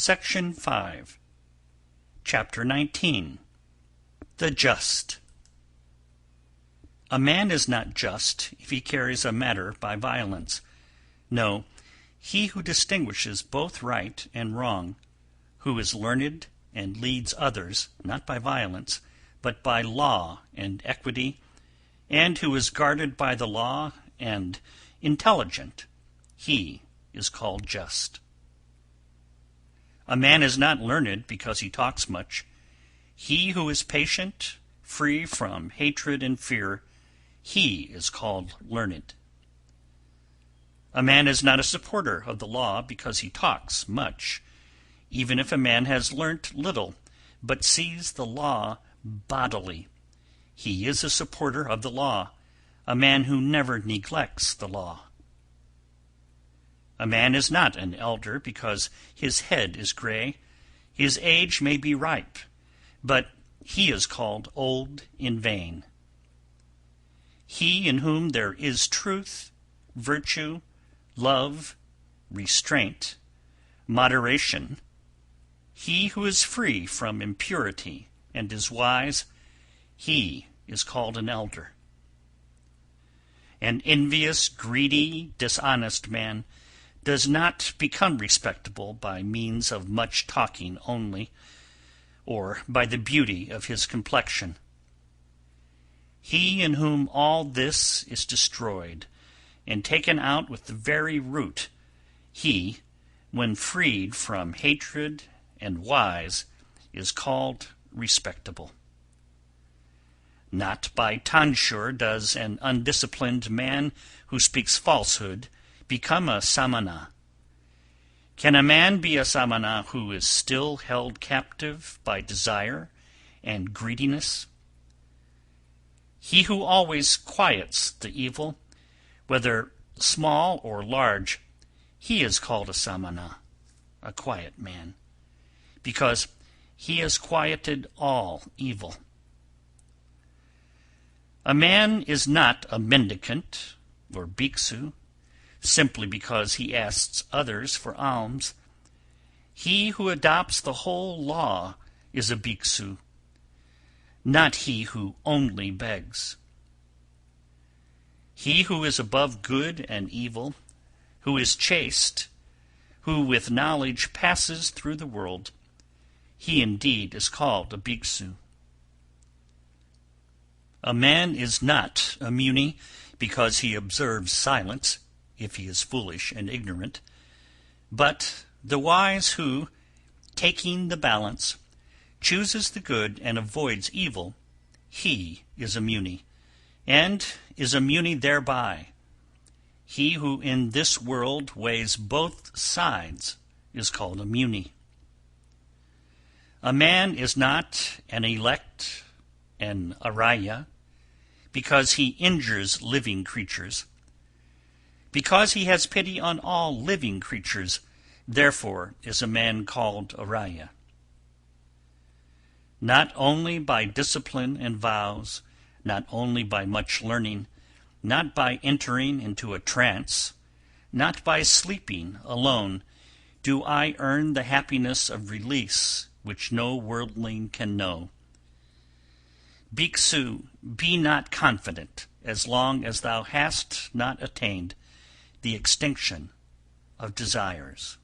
Section 5. Chapter 19. The Just. A man is not just if he carries a matter by violence. No, he who distinguishes both right and wrong, who is learned and leads others, not by violence, but by law and equity, and who is guarded by the law and intelligent, he is called just. A man is not learned because he talks much. He who is patient, free from hatred and fear, he is called learned. A man is not a supporter of the law because he talks much, even if a man has learnt little, but sees the law bodily. He is a supporter of the law, a man who never neglects the law. A man is not an elder because his head is gray. His age may be ripe, but he is called old in vain. He in whom there is truth, virtue, love, restraint, moderation, he who is free from impurity and is wise, he is called an elder. An envious, greedy, dishonest man does not become respectable by means of much talking only, or by the beauty of his complexion. He in whom all this is destroyed and taken out with the very root, he, when freed from hatred and wise, is called respectable. Not by tonsure does an undisciplined man who speaks falsehood become a samana. Can a man be a samana who is still held captive by desire and greediness? He who always quiets the evil, whether small or large, he is called a samana, a quiet man, because he has quieted all evil. A man is not a mendicant or bhikkhu simply because he asks others for alms. He who adopts the whole law is a bhikkhu, not he who only begs. He who is above good and evil, who is chaste, who with knowledge passes through the world, he indeed is called a bhikkhu. A man is not a muni because he observes silence, if he is foolish and ignorant, but the wise who, taking the balance, chooses the good and avoids evil, he is a muni, and is a muni thereby. He who in this world weighs both sides is called a muni. A man is not an elect, an araya, because he injures living creatures. Because he has pity on all living creatures, therefore is a man called araya. Not only by discipline and vows, not only by much learning, not by entering into a trance, not by sleeping alone, do I earn the happiness of release which no worldling can know. Bhikkhu, be not confident as long as thou hast not attained the extinction of desires.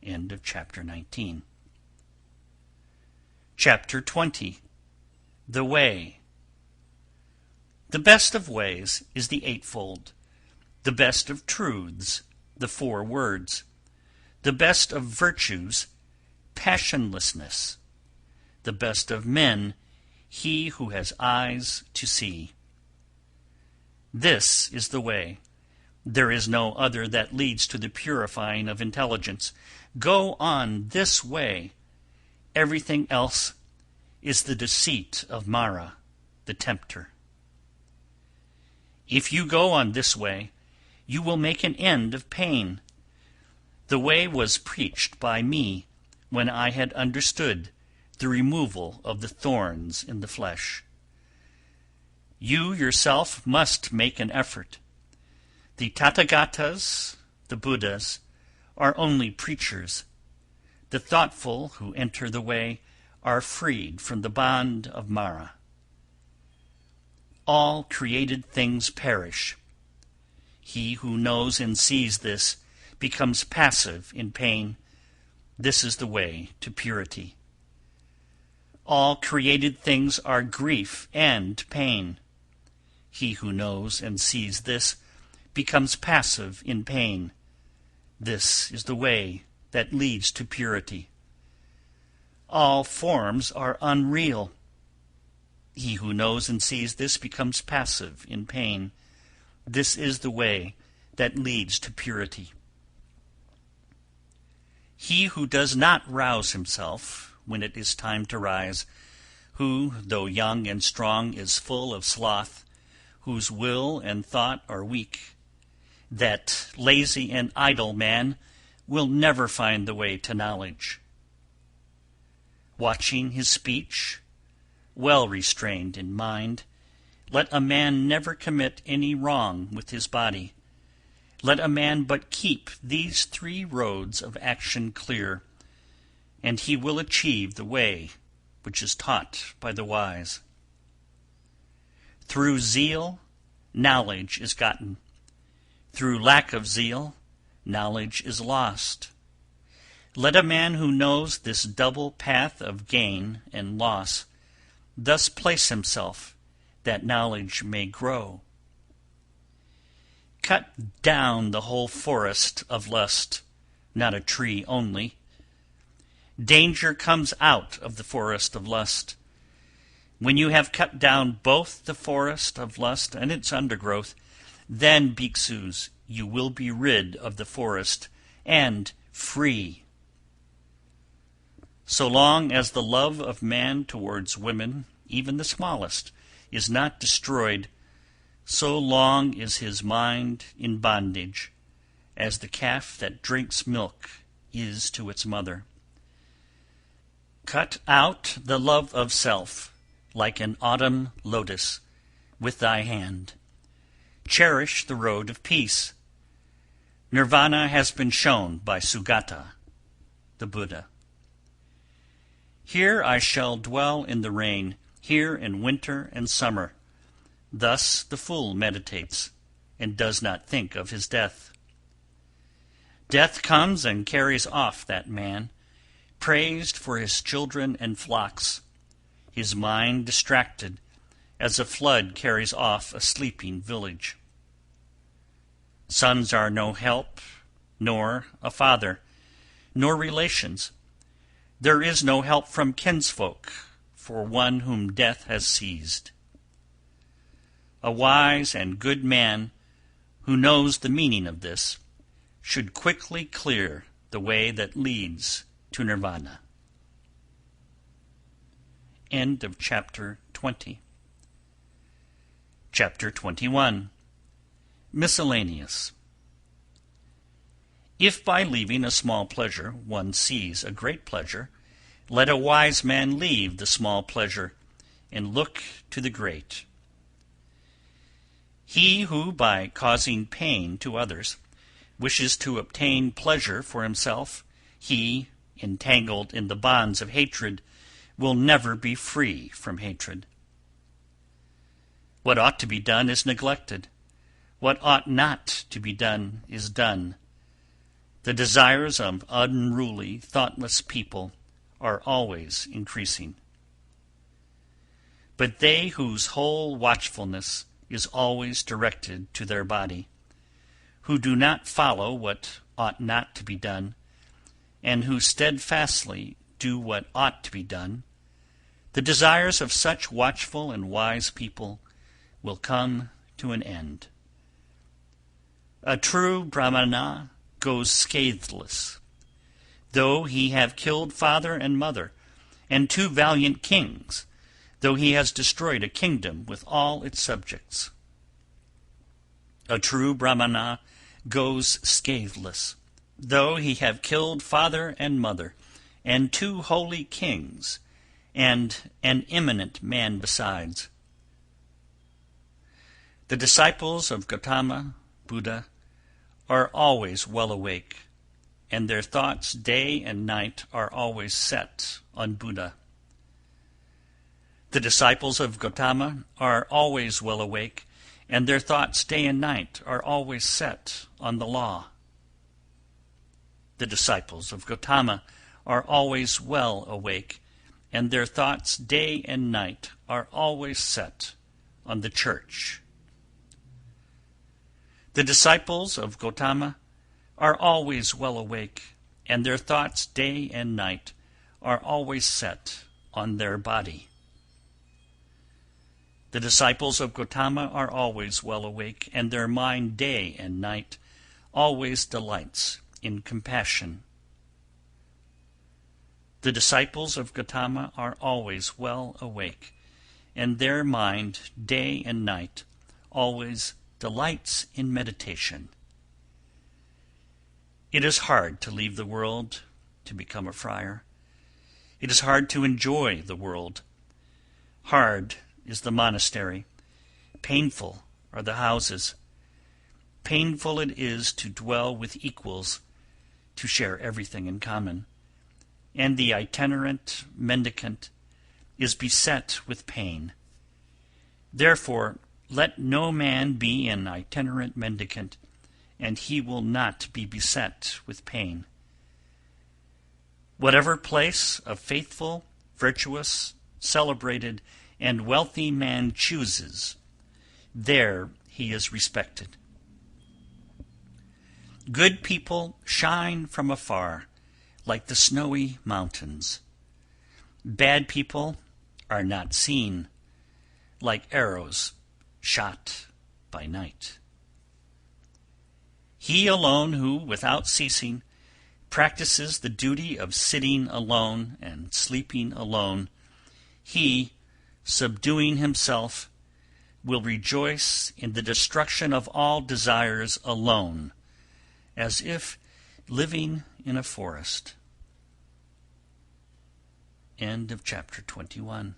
End of chapter 19. Chapter 20. The Way. The best of ways is the eightfold, the best of truths, the 4 words, the best of virtues, passionlessness, the best of men, he who has eyes to see. This is the way. There is no other that leads to the purifying of intelligence. Go on this way. Everything else is the deceit of Mara, the tempter. If you go on this way, you will make an end of pain. The way was preached by me when I had understood the removal of the thorns in the flesh. You yourself must make an effort. The Tathagatas, the Buddhas, are only preachers. The thoughtful who enter the way are freed from the bond of Mara. All created things perish. He who knows and sees this becomes passive in pain. This is the way to purity. All created things are grief and pain. He who knows and sees this becomes passive in pain. This is the way that leads to purity. All forms are unreal. He who knows and sees this becomes passive in pain. This is the way that leads to purity. He who does not rouse himself when it is time to rise, who, though young and strong, is full of sloth, whose will and thought are weak, that lazy and idle man will never find the way to knowledge. Watching his speech, well restrained in mind, let a man never commit any wrong with his body. Let a man but keep these 3 roads of action clear, and he will achieve the way which is taught by the wise. Through zeal, knowledge is gotten. Through lack of zeal, knowledge is lost. Let a man who knows this double path of gain and loss thus place himself, that knowledge may grow. Cut down the whole forest of lust, not a tree only. Danger comes out of the forest of lust. When you have cut down both the forest of lust and its undergrowth, then, bhikkhus, you will be rid of the forest and free. So long as the love of man towards women, even the smallest, is not destroyed, so long is his mind in bondage, as the calf that drinks milk is to its mother. Cut out the love of self, like an autumn lotus, with thy hand. Cherish the road of peace. Nirvana has been shown by Sugata, the Buddha. Here I shall dwell in the rain, here in winter and summer. Thus the fool meditates, and does not think of his death. Death comes and carries off that man, praised for his children and flocks, his mind distracted, as a flood carries off a sleeping village. Sons are no help, nor a father, nor relations. There is no help from kinsfolk for one whom death has seized. A wise and good man who knows the meaning of this should quickly clear the way that leads to nirvana. End of chapter 20. Chapter 21. Miscellaneous. If by leaving a small pleasure one sees a great pleasure, let a wise man leave the small pleasure and look to the great. He who, by causing pain to others, wishes to obtain pleasure for himself, he, entangled in the bonds of hatred, will never be free from hatred. What ought to be done is neglected. What ought not to be done is done. The desires of unruly, thoughtless people are always increasing. But they whose whole watchfulness is always directed to their body, who do not follow what ought not to be done, and who steadfastly do what ought to be done, the desires of such watchful and wise people will come to an end. A true Brahmana goes scatheless, though he have killed father and mother, and 2 valiant kings, though he has destroyed a kingdom with all its subjects. A true Brahmana goes scatheless, though he have killed father and mother, and 2 holy kings, and an eminent man besides. The disciples of Gautama, Buddha, are always well awake. and their thoughts day and night are always set on Buddha. The disciples of Gautama are always well awake, and their thoughts day and night are always set on the law. The disciples of Gautama are always well awake, and their thoughts day and night are always set on the church. The disciples of Gautama are always well awake, and their thoughts day and night are always set on their body. The disciples of Gautama are always well awake, and their mind day and night always delights in compassion. The disciples of Gautama are always well awake, and their mind day and night always delights in meditation. It is hard to leave the world to become a friar. It is hard to enjoy the world. Hard is the monastery. Painful are the houses. Painful it is to dwell with equals, to share everything in common. And the itinerant mendicant is beset with pain. Therefore, let no man be an itinerant mendicant, and he will not be beset with pain. Whatever place a faithful, virtuous, celebrated, and wealthy man chooses, there he is respected. Good people shine from afar, like the snowy mountains. Bad people are not seen, like arrows shot by night. He alone who, without ceasing, practices the duty of sitting alone and sleeping alone, he, subduing himself, will rejoice in the destruction of all desires alone, as if living in a forest. End of chapter 21.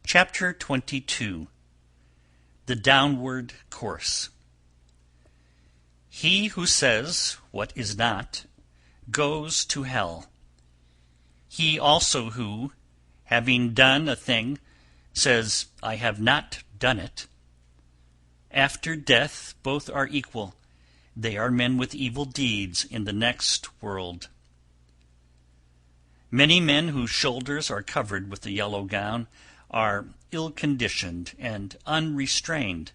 Chapter 22. The Downward Course. He who says what is not goes to hell. He also who, having done a thing, says, I have not done it. After death both are equal. They are men with evil deeds in the next world. Many men whose shoulders are covered with the yellow gown are ill-conditioned and unrestrained.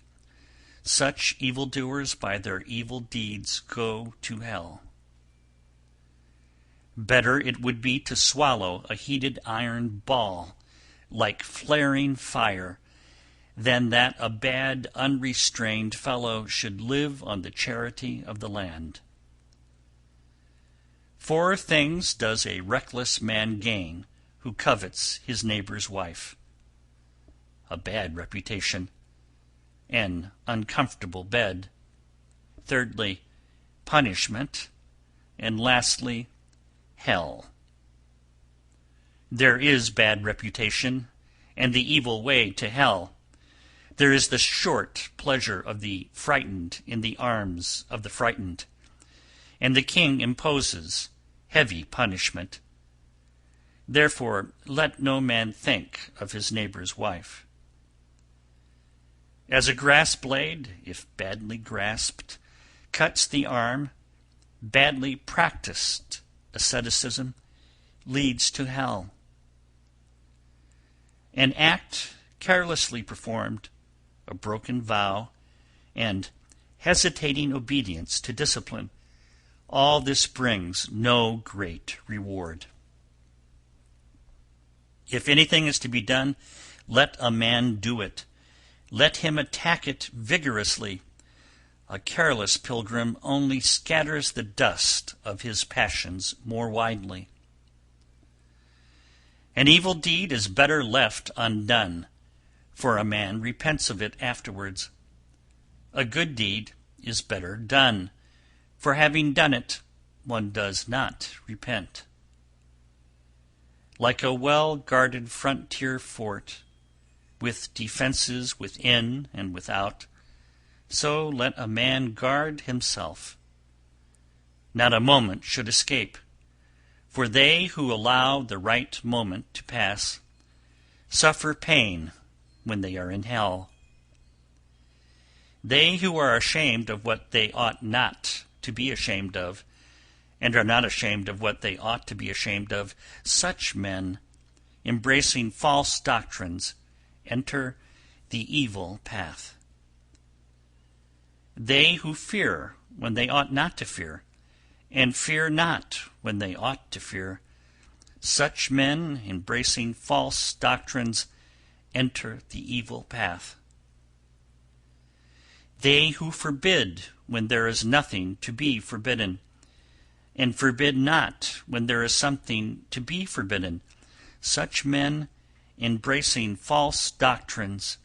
Such evildoers by their evil deeds go to hell. Better it would be to swallow a heated iron ball, like flaring fire, than that a bad, unrestrained fellow should live on the charity of the land. 4 things does a reckless man gain who covets his neighbor's wife: a bad reputation, an uncomfortable bed, thirdly, punishment, and lastly, hell. There is bad reputation, and the evil way to hell. There is the short pleasure of the frightened in the arms of the frightened, and the king imposes heavy punishment. Therefore let no man think of his neighbor's wife. As a grass blade, if badly grasped, cuts the arm, badly practiced asceticism leads to hell. An act carelessly performed, a broken vow, and hesitating obedience to discipline, all this brings no great reward. If anything is to be done, let a man do it. Let him attack it vigorously. A careless pilgrim only scatters the dust of his passions more widely. An evil deed is better left undone, for a man repents of it afterwards. A good deed is better done, for having done it, one does not repent. Like a well-guarded frontier fort, with defenses within and without, so let a man guard himself. not a moment should escape, for they who allow the right moment to pass suffer pain when they are in hell. They who are ashamed of what they ought not to be ashamed of, and are not ashamed of what they ought to be ashamed of, such men, embracing false doctrines, enter the evil path. They who fear when they ought not to fear, and fear not when they ought to fear, such men, embracing false doctrines, enter the evil path. They who forbid when there is nothing to be forbidden, and forbid not when there is something to be forbidden, such men, embracing false doctrines,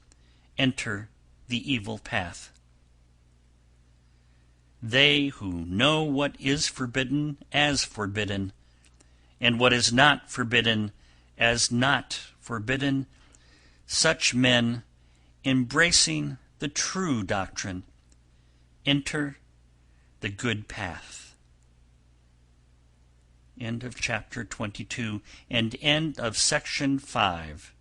enter the evil path. They who know what is forbidden as forbidden, and what is not forbidden as not forbidden, such men, embracing the true doctrine, enter the good path. End of chapter 22 and end of section 5.